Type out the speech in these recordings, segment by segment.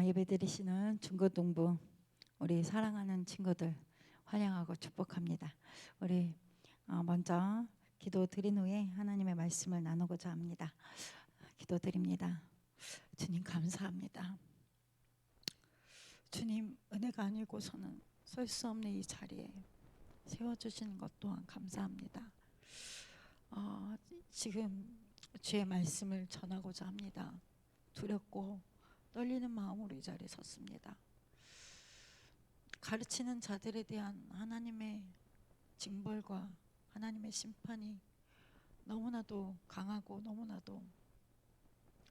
예배드리시는 중고등부 우리 사랑하는 친구들 환영하고 축복합니다. 우리 먼저 기도드린 후에 하나님의 말씀을 나누고자 합니다. 기도드립니다. 주님 감사합니다. 주님 은혜가 아니고서는 설 수 없는 이 자리에 세워주시는 것 또한 감사합니다. 지금 주의 말씀을 전하고자 합니다. 두렵고 떨리는 마음으로 이 자리에 섰습니다. 가르치는 자들에 대한 하나님의 징벌과 하나님의 심판이 너무나도 강하고 너무나도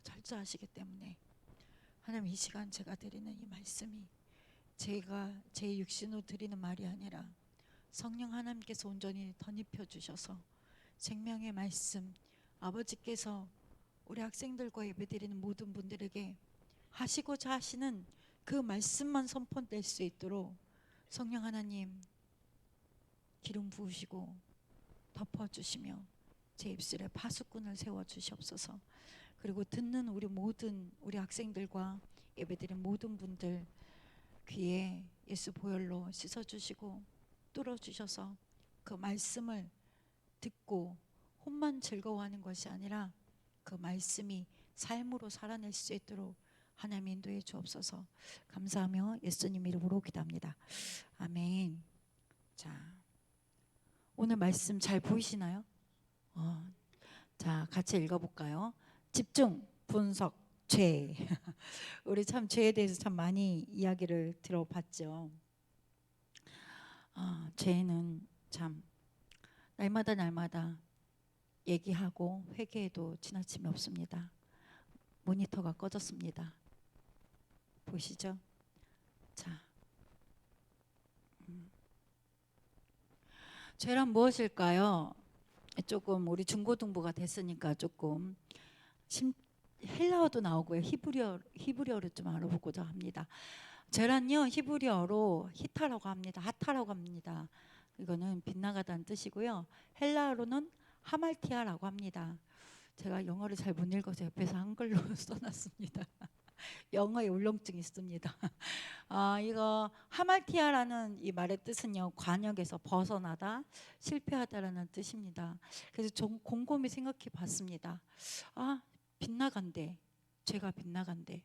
철저하시기 때문에 하나님, 이 시간 제가 드리는 이 말씀이 제가 제 육신으로 드리는 말이 아니라 성령 하나님께서 온전히 덧입혀 주셔서 생명의 말씀, 아버지께서 우리 학생들과 예배드리는 모든 분들에게 하시고자 하시는 그 말씀만 선포될 수 있도록 성령 하나님 기름 부으시고 덮어주시며 제 입술에 파수꾼을 세워주시옵소서. 그리고 듣는 우리 모든 우리 학생들과 예배드리는 모든 분들 귀에 예수 보혈로 씻어주시고 뚫어주셔서 그 말씀을 듣고 혼만 즐거워하는 것이 아니라 그 말씀이 삶으로 살아낼 수 있도록 하나님 인도해 주옵소서. 감사하며 예수님 이름으로 기도합니다. 아멘. 자, 오늘 말씀 잘 보이시나요? 자, 같이 읽어볼까요? 집중, 분석, 죄. 우리 참 죄에 대해서 참 많이 이야기를 들어봤죠. 죄는 참 날마다 얘기하고 회개해도 지나침이 없습니다. 모니터가 꺼졌습니다. 보시죠. 자, 죄란 무엇일까요? 조금 우리 중고등부가 됐으니까 조금 헬라어도 나오고요. 히브리어를 좀 알아보고자 합니다. 죄란요 히브리어로 히타라고 합니다. 하타라고 합니다. 이거는 빗나가다는 뜻이고요. 헬라어로는 하말티아라고 합니다. 제가 영어를 잘 못 읽어서 옆에서 한글로 써놨습니다. 영어에 울렁증이 있습니다. 이거 하말티아라는 이 말의 뜻은요, 관역에서 벗어나다, 실패하다라는 뜻입니다. 그래서 좀 곰곰이 생각해 봤습니다. 빗나간대, 죄가 빗나간대,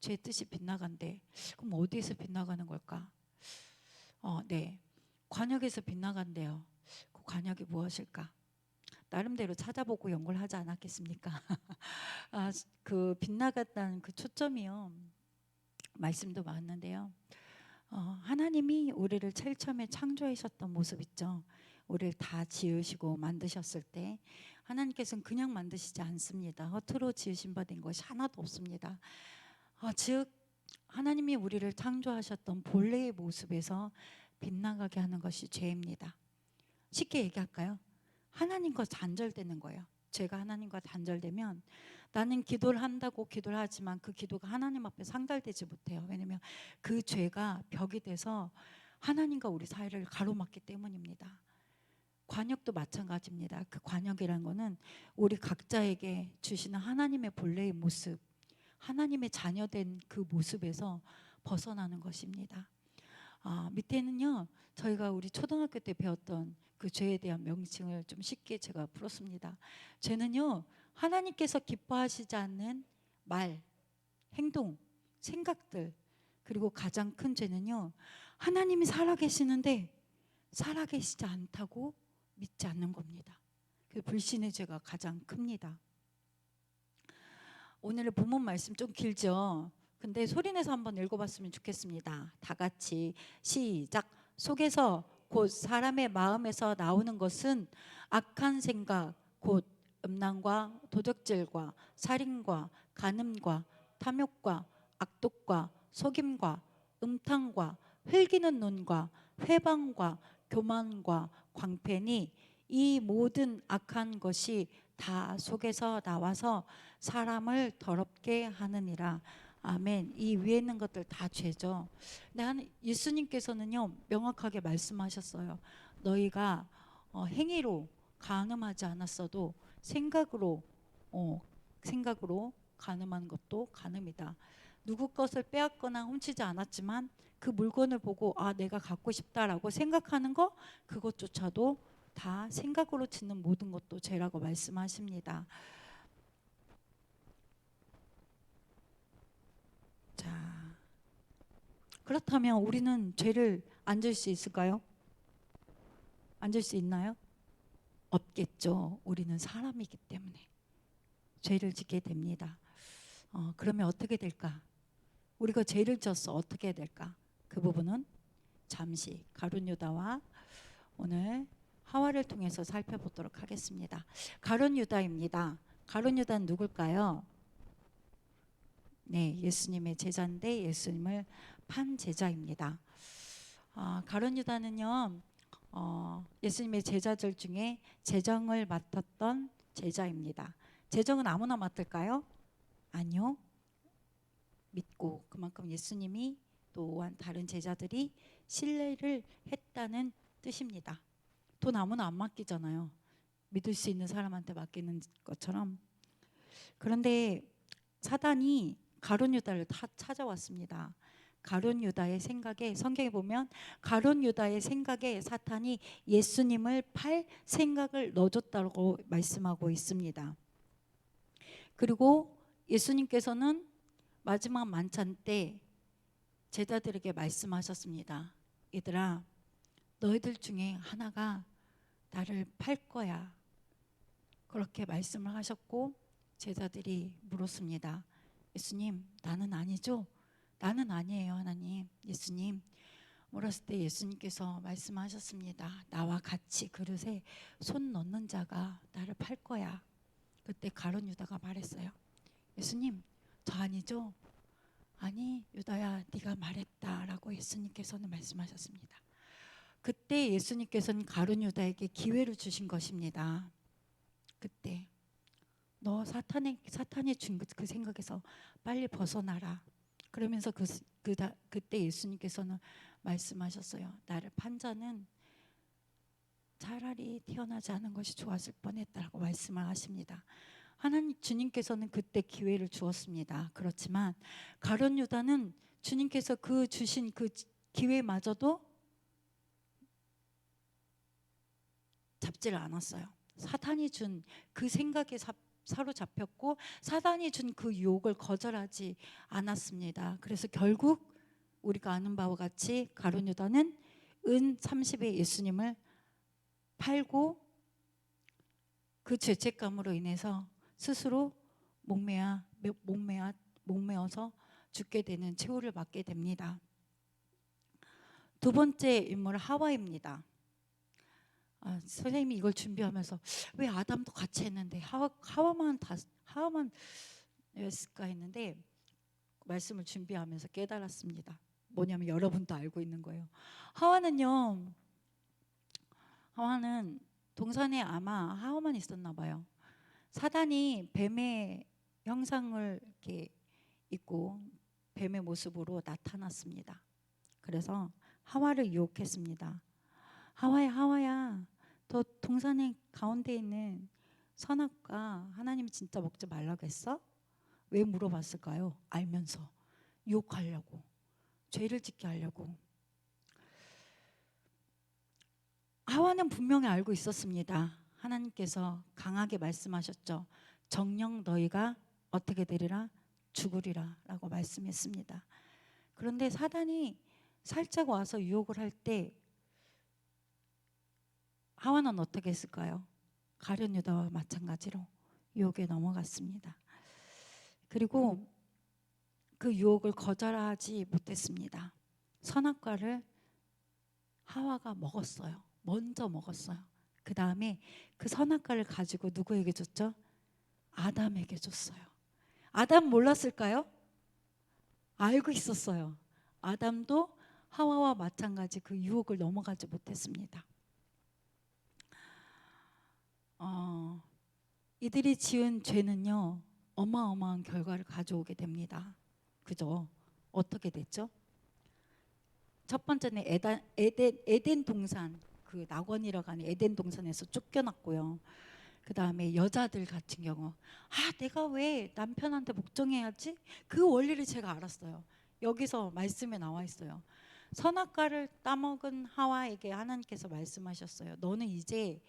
죄의 뜻이 빗나간대. 그럼 어디에서 빗나가는 걸까? 네, 관역에서 빗나간대요. 그 관역이 무엇일까? 나름대로 찾아보고 연구를 하지 않았겠습니까? 그 빗나갔다는 그 초점이요, 말씀도 많은데요. 하나님이 우리를 제일 처음에 창조하셨던 모습 있죠. 우리를 다 지으시고 만드셨을 때 하나님께서는 그냥 만드시지 않습니다. 허투루 지으신 바 된 것이 하나도 없습니다. 즉 하나님이 우리를 창조하셨던 본래의 모습에서 빗나가게 하는 것이 죄입니다. 쉽게 얘기할까요? 하나님과 단절되는 거예요. 죄가 하나님과 단절되면 나는 기도를 한다고 기도를 하지만 그 기도가 하나님 앞에 상달되지 못해요. 왜냐하면 그 죄가 벽이 돼서 하나님과 우리 사이를 가로막기 때문입니다. 관역도 마찬가지입니다. 그 관역이란 거는 우리 각자에게 주시는 하나님의 본래의 모습, 하나님의 자녀된 그 모습에서 벗어나는 것입니다. 밑에는요, 저희가 우리 초등학교 때 배웠던 그 죄에 대한 명칭을 좀 쉽게 제가 풀었습니다. 죄는요, 하나님께서 기뻐하시지 않는 말, 행동, 생각들, 그리고 가장 큰 죄는요, 하나님이 살아계시는데 살아계시지 않다고 믿지 않는 겁니다. 그 불신의 죄가 가장 큽니다. 오늘 본문 말씀 좀 길죠? 근데 소리내서 한번 읽어봤으면 좋겠습니다. 다 같이 시작. 속에서 곧 사람의 마음에서 나오는 것은 악한 생각, 곧 음란과 도적질과 살인과 간음과 탐욕과 악독과 속임과 음탕과 흘기는 눈과 회방과 교만과 광패니 이 모든 악한 것이 다 속에서 나와서 사람을 더럽게 하느니라. 아멘. 이 위에 있는 것들 다 죄죠. 근데 예수님께서는요, 명확하게 말씀하셨어요. 너희가 행위로 간음하지 않았어도 생각으로 간음하는 것도 간음이다. 누구 것을 빼앗거나 훔치지 않았지만 그 물건을 보고 아 내가 갖고 싶다라고 생각하는 거 그것조차도 다 생각으로 짓는 모든 것도 죄라고 말씀하십니다. 자, 그렇다면 우리는 죄를 안 질 수 있을까요? 안 질 수 있나요? 없겠죠. 우리는 사람이기 때문에 죄를 짓게 됩니다. 그러면 어떻게 될까? 우리가 죄를 졌어 어떻게 될까? 그 부분은 잠시 가룟 유다와 오늘 하와를 통해서 살펴보도록 하겠습니다. 가룟 유다입니다. 가룟 유다는 누굴까요? 네, 예수님의 제자인데 예수님을 판 제자입니다. 가룟 유다는요, 예수님의 제자들 중에 제정을 맡았던 제자입니다. 제정은 아무나 맡을까요? 아니요. 믿고 그만큼 예수님이 또한 다른 제자들이 신뢰를 했다는 뜻입니다. 돈 아무나 안 맡기잖아요. 믿을 수 있는 사람한테 맡기는 것처럼. 그런데 사단이 가룟 유다를 찾아왔습니다. 가룟 유다의 생각에 성경에 보면 가룟 유다의 생각에 사탄이 예수님을 팔 생각을 넣어줬다고 말씀하고 있습니다. 그리고 예수님께서는 마지막 만찬 때 제자들에게 말씀하셨습니다. 얘들아, 너희들 중에 하나가 나를 팔 거야. 그렇게 말씀을 하셨고 제자들이 물었습니다. 예수님, 나는 아니죠? 나는 아니에요, 하나님. 예수님, 물었을 때 예수님께서 말씀하셨습니다. 나와 같이 그릇에 손 넣는 자가 나를 팔 거야. 그때 가룟 유다가 말했어요. 예수님, 저 아니죠? 아니, 유다야, 네가 말했다라고 예수님께서는 말씀하셨습니다. 그때 예수님께서는 가룟 유다에게 기회를 주신 것입니다. 그때 너 사탄이 준 그 생각에서 빨리 벗어나라. 그러면서 그때 예수님께서는 말씀하셨어요. 나를 판 자는 차라리 태어나지 않은 것이 좋았을 뻔했다라고 말씀을 하십니다. 하나님 주님께서는 그때 기회를 주었습니다. 그렇지만 가룟 유다는 주님께서 주신 그 기회마저도 잡지를 않았어요. 사탄이 준 그 생각에 사로잡혔고 사단이 준 그 유혹을 거절하지 않았습니다. 그래서 결국 우리가 아는 바와 같이 가룟 유다는 은 30에 예수님을 팔고 그 죄책감으로 인해서 스스로 목매어서 죽게 되는 최후를 맞게 됩니다. 두 번째 인물 하와입니다. 선생님이 이걸 준비하면서 왜 아담도 같이 했는데 하와만 였을까 했는데 말씀을 준비하면서 깨달았습니다. 뭐냐면 여러분도 알고 있는 거예요. 하와는 동산에 아마 하와만 있었나 봐요. 사단이 뱀의 형상을 이렇게 입고 뱀의 모습으로 나타났습니다. 그래서 하와를 유혹했습니다. 하와야, 너 동산의 가운데 있는 선악과 하나님 진짜 먹지 말라고 했어? 왜 물어봤을까요? 알면서 유혹하려고, 죄를 짓게 하려고. 하와는 분명히 알고 있었습니다. 하나님께서 강하게 말씀하셨죠. 정녕 너희가 어떻게 되리라? 죽으리라 라고 말씀했습니다. 그런데 사단이 살짝 와서 유혹을 할 때 하와는 어떻게 했을까요? 가룟 유다와 마찬가지로 유혹에 넘어갔습니다. 그리고 그 유혹을 거절하지 못했습니다. 선악과를 하와가 먹었어요. 먼저 먹었어요. 그 다음에 그 선악과를 가지고 누구에게 줬죠? 아담에게 줬어요. 아담 몰랐을까요? 알고 있었어요. 아담도 하와와 마찬가지 그 유혹을 넘어가지 못했습니다. 이들이 지은 죄는요 어마어마한 결과를 가져오게 됩니다. 그죠? 어떻게 됐죠? 첫 번째는 에덴 동산, 그 낙원이라고 하는 에덴 동산에서 쫓겨났고요. 그 다음에 여자들 같은 경우, 내가 왜 남편한테 복종해야지? 그 원리를 제가 알았어요. 여기서 말씀에 나와 있어요. 선악과를 따먹은 하와에게 하나님께서 말씀하셨어요. 너는 이제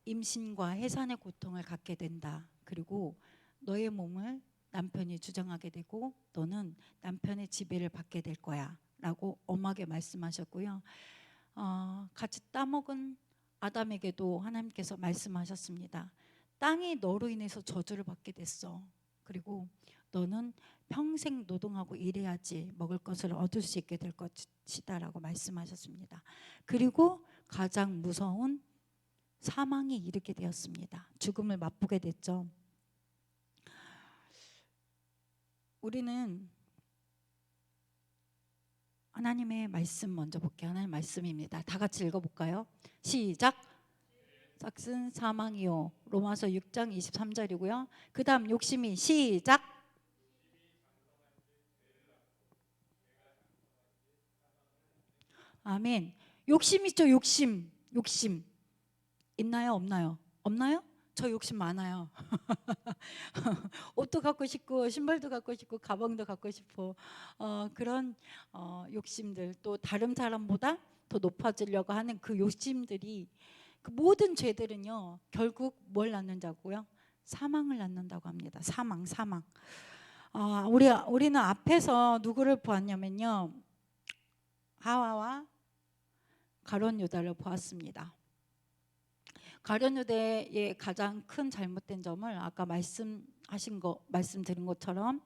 임신과 해산의 고통을 갖게 된다. 그리고 너의 몸을 남편이 주장하게 되고 너는 남편의 지배를 받게 될 거야 라고 엄하게 말씀하셨고요. 같이 따먹은 아담에게도 하나님께서 말씀하셨습니다. 땅이 너로 인해서 저주를 받게 됐어. 그리고 너는 평생 노동하고 일해야지 먹을 것을 얻을 수 있게 될 것이다 라고 말씀하셨습니다. 그리고 가장 무서운 사망이 이르게 되었습니다. 죽음을 맛보게 됐죠. 우리는 하나님의 말씀 먼저 볼게요. 하나님의 말씀입니다. 다 같이 읽어볼까요? 시작. 삭슨 사망이요. 로마서 6장 23절이고요. 그 다음 욕심이 시작. 아멘. 욕심 있죠. 욕심. 있나요? 없나요? 없나요? 저 욕심 많아요. 옷도 갖고 싶고 신발도 갖고 싶고 가방도 갖고 싶고 그런 욕심들, 또 다른 사람보다 더 높아지려고 하는 그 욕심들이, 그 모든 죄들은요 결국 뭘 낳는다고요? 사망을 낳는다고 합니다. 사망. 우리는 앞에서 누구를 보았냐면요, 하와와 가룟 유다를 보았습니다. 가룟 유다의 가장 큰 잘못된 점을 아까 말씀드린 것처럼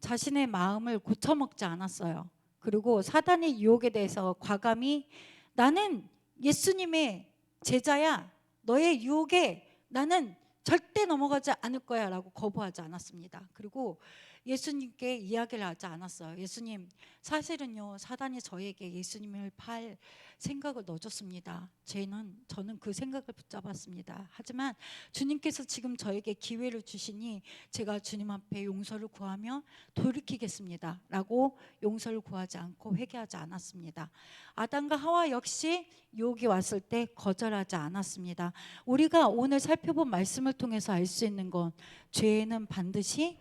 자신의 마음을 고쳐먹지 않았어요. 그리고 사단의 유혹에 대해서 과감히 나는 예수님의 제자야, 너의 유혹에 나는 절대 넘어가지 않을 거야 라고 거부하지 않았습니다. 그리고 예수님께 이야기를 하지 않았어요. 예수님, 사실은요 사단이 저에게 예수님을 팔 생각을 넣어줬습니다. 저는 그 생각을 붙잡았습니다. 하지만 주님께서 지금 저에게 기회를 주시니 제가 주님 앞에 용서를 구하며 돌이키겠습니다 라고 용서를 구하지 않고 회개하지 않았습니다. 아담과 하와 역시 유혹이 왔을 때 거절하지 않았습니다. 우리가 오늘 살펴본 말씀을 통해서 알 수 있는 건, 죄에는 반드시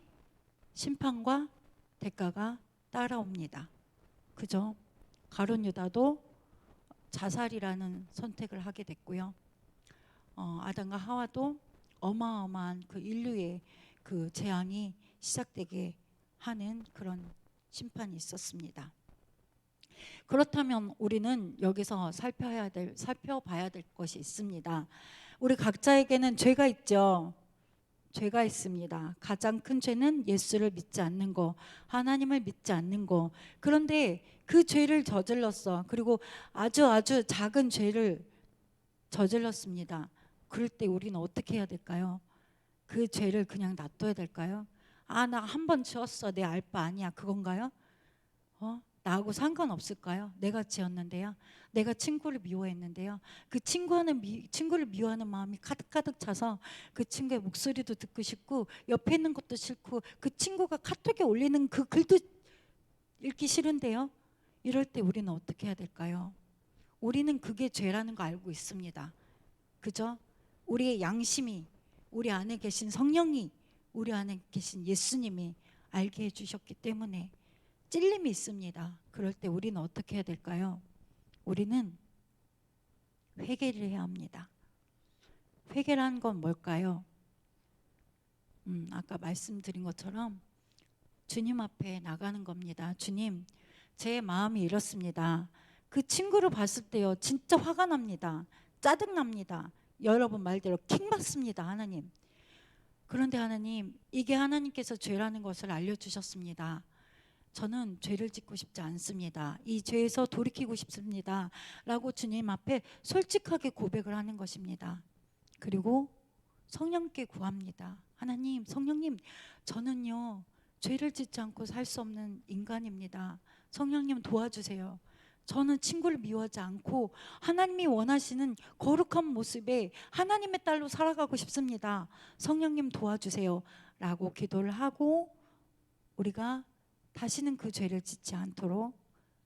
심판과 대가가 따라옵니다. 그죠? 가룟 유다도 자살이라는 선택을 하게 됐고요. 아담과 하와도 어마어마한 그 인류의 그 재앙이 시작되게 하는 그런 심판이 있었습니다. 그렇다면 우리는 여기서 살펴봐야 될 것이 있습니다. 우리 각자에게는 죄가 있죠. 죄가 있습니다. 가장 큰 죄는 예수를 믿지 않는 거, 하나님을 믿지 않는 거. 그런데 그 죄를 저질렀어. 그리고 아주 작은 죄를 저질렀습니다. 그럴 때 우리는 어떻게 해야 될까요? 그 죄를 그냥 놔둬야 될까요? 나 한 번 지었어, 내 알 바 아니야, 그건가요? 나하고 상관없을까요? 내가 지었는데요. 내가 친구를 미워했는데요. 그 친구를 미워하는 마음이 가득 차서 그 친구의 목소리도 듣고 싶고 옆에 있는 것도 싫고 그 친구가 카톡에 올리는 그 글도 읽기 싫은데요. 이럴 때 우리는 어떻게 해야 될까요? 우리는 그게 죄라는 거 알고 있습니다. 그죠? 우리의 양심이, 우리 안에 계신 성령이, 우리 안에 계신 예수님이 알게 해주셨기 때문에 찔림이 있습니다. 그럴 때 우리는 어떻게 해야 될까요? 우리는 회개를 해야 합니다. 회개라는 건 뭘까요? 아까 말씀드린 것처럼 주님 앞에 나가는 겁니다. 주님, 제 마음이 이렇습니다. 그 친구를 봤을 때요 진짜 화가 납니다. 짜증납니다. 여러분 말대로 킹받습니다. 하나님. 그런데 하나님, 이게 하나님께서 죄라는 것을 알려주셨습니다. 저는 죄를 짓고 싶지 않습니다. 이 죄에서 돌이키고 싶습니다 라고 주님 앞에 솔직하게 고백을 하는 것입니다. 그리고 성령께 구합니다. 하나님, 성령님, 저는요 죄를 짓지 않고 살 수 없는 인간입니다. 성령님 도와주세요. 저는 친구를 미워하지 않고 하나님이 원하시는 거룩한 모습에 하나님의 딸로 살아가고 싶습니다. 성령님 도와주세요 라고 기도를 하고 우리가 다시는 그 죄를 짓지 않도록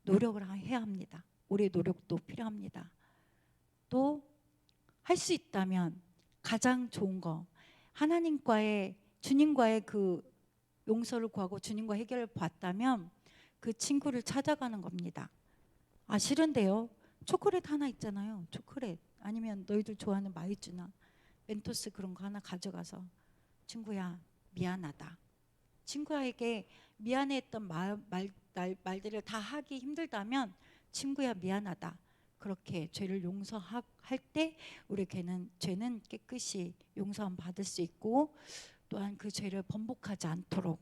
노력을 해야 합니다. 우리의 노력도 필요합니다. 또 할 수 있다면 가장 좋은 거, 하나님과의 주님과의 그 용서를 구하고 주님과 해결을 봤다면 그 친구를 찾아가는 겁니다. 아, 싫은데요. 초콜릿 하나 있잖아요. 초콜릿 아니면 너희들 좋아하는 마이쮸나 멘토스 그런 거 하나 가져가서 친구야 미안하다. 친구에게 미안했던 말들을 다 하기 힘들다면 친구야 미안하다. 그렇게 죄를 용서할 때 우리 죄는 깨끗이 용서함 받을 수 있고 또한 그 죄를 번복하지 않도록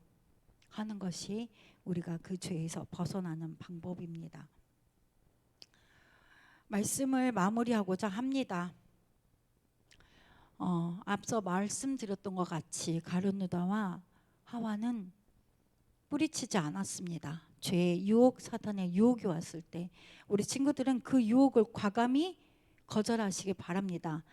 하는 것이 우리가 그 죄에서 벗어나는 방법입니다. 말씀을 마무리하고자 합니다. 앞서 말씀드렸던 것 같이 가룟 유다와 하와는 뿌리치지 않았습니다. 죄의 유혹, 사탄의 유혹이 왔을 때 우리 친구들은 그 유혹을 과감히 거절하시기 바랍니다.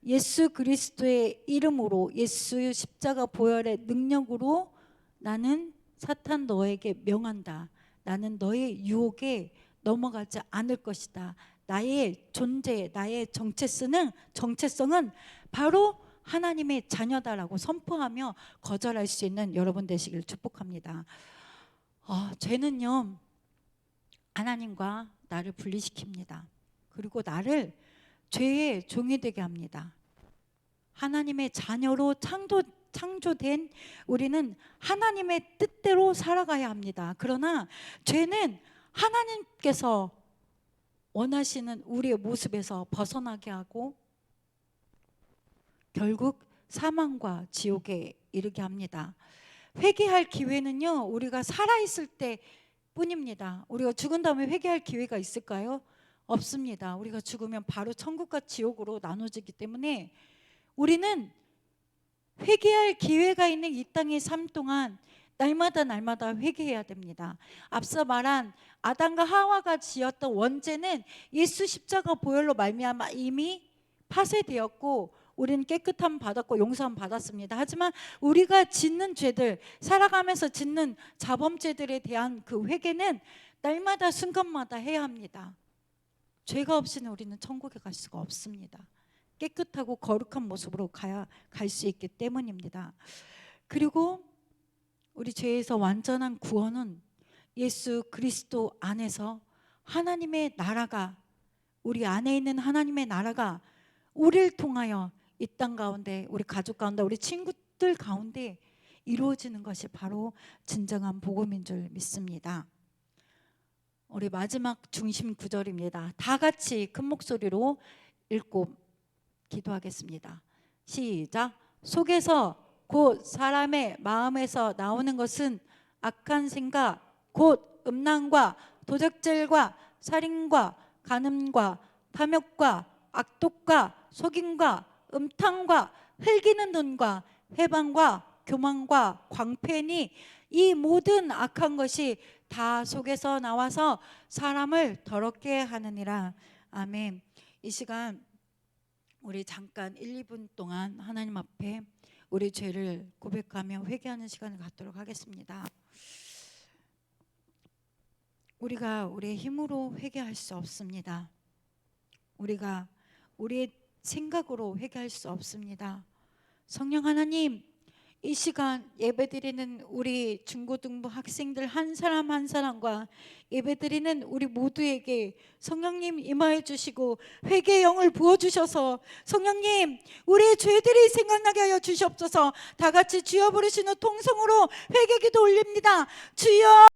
예수 그리스도의 이름으로, 예수의 십자가 보혈의 능력으로 나는 사탄 너에게 명한다. 나는 너의 유혹에 넘어가지 않을 것이다. 나의 존재, 나의 정체성은 바로 하나님의 자녀다라고 선포하며 거절할 수 있는 여러분 되시길 축복합니다. 죄는요, 하나님과 나를 분리시킵니다. 그리고 나를 죄의 종이 되게 합니다. 하나님의 자녀로 창조된 우리는 하나님의 뜻대로 살아가야 합니다. 그러나 죄는 하나님께서 원하시는 우리의 모습에서 벗어나게 하고 결국 사망과 지옥에 이르게 합니다. 회개할 기회는요, 우리가 살아있을 때 뿐입니다. 우리가 죽은 다음에 회개할 기회가 있을까요? 없습니다. 우리가 죽으면 바로 천국과 지옥으로 나눠지기 때문에 우리는 회개할 기회가 있는 이 땅의 삶 동안 날마다 회개해야 됩니다. 앞서 말한 아담과 하와가 지었던 원죄는 예수 십자가 보혈로 말미암아 이미 파쇄되었고 우리는 깨끗함 받았고 용서함 받았습니다. 하지만 우리가 짓는 죄들, 살아가면서 짓는 자범죄들에 대한 그 회개는 날마다 순간마다 해야 합니다. 죄가 없이는 우리는 천국에 갈 수가 없습니다. 깨끗하고 거룩한 모습으로 갈 수 있기 때문입니다. 그리고 우리 죄에서 완전한 구원은 예수 그리스도 안에서 하나님의 나라가, 우리 안에 있는 하나님의 나라가 우리를 통하여 이 땅 가운데, 우리 가족 가운데, 우리 친구들 가운데 이루어지는 것이 바로 진정한 복음인 줄 믿습니다. 우리 마지막 중심 구절입니다. 다 같이 큰 목소리로 읽고 기도하겠습니다. 시작. 속에서 곧 사람의 마음에서 나오는 것은 악한 생각, 곧 음란과 도적질과 살인과 간음과 탐욕과 악독과 속임과 음탕과 흘기는 눈과 회방과 교만과 광패니 이 모든 악한 것이 다 속에서 나와서 사람을 더럽게 하느니라. 아멘. 이 시간 우리 잠깐 1, 2분 동안 하나님 앞에 우리 죄를 고백하며 회개하는 시간을 갖도록 하겠습니다. 우리가 우리의 힘으로 회개할 수 없습니다. 우리가 우리의 생각으로 회개할 수 없습니다. 성령 하나님, 이 시간 예배드리는 우리 중고등부 학생들 한 사람 한 사람과 예배드리는 우리 모두에게 성령님 임하여 주시고 회개의 영을 부어주셔서 성령님 우리의 죄들이 생각나게 하여 주시옵소서. 다 같이 주여 부르시는 통성으로 회개기도 올립니다. 주여.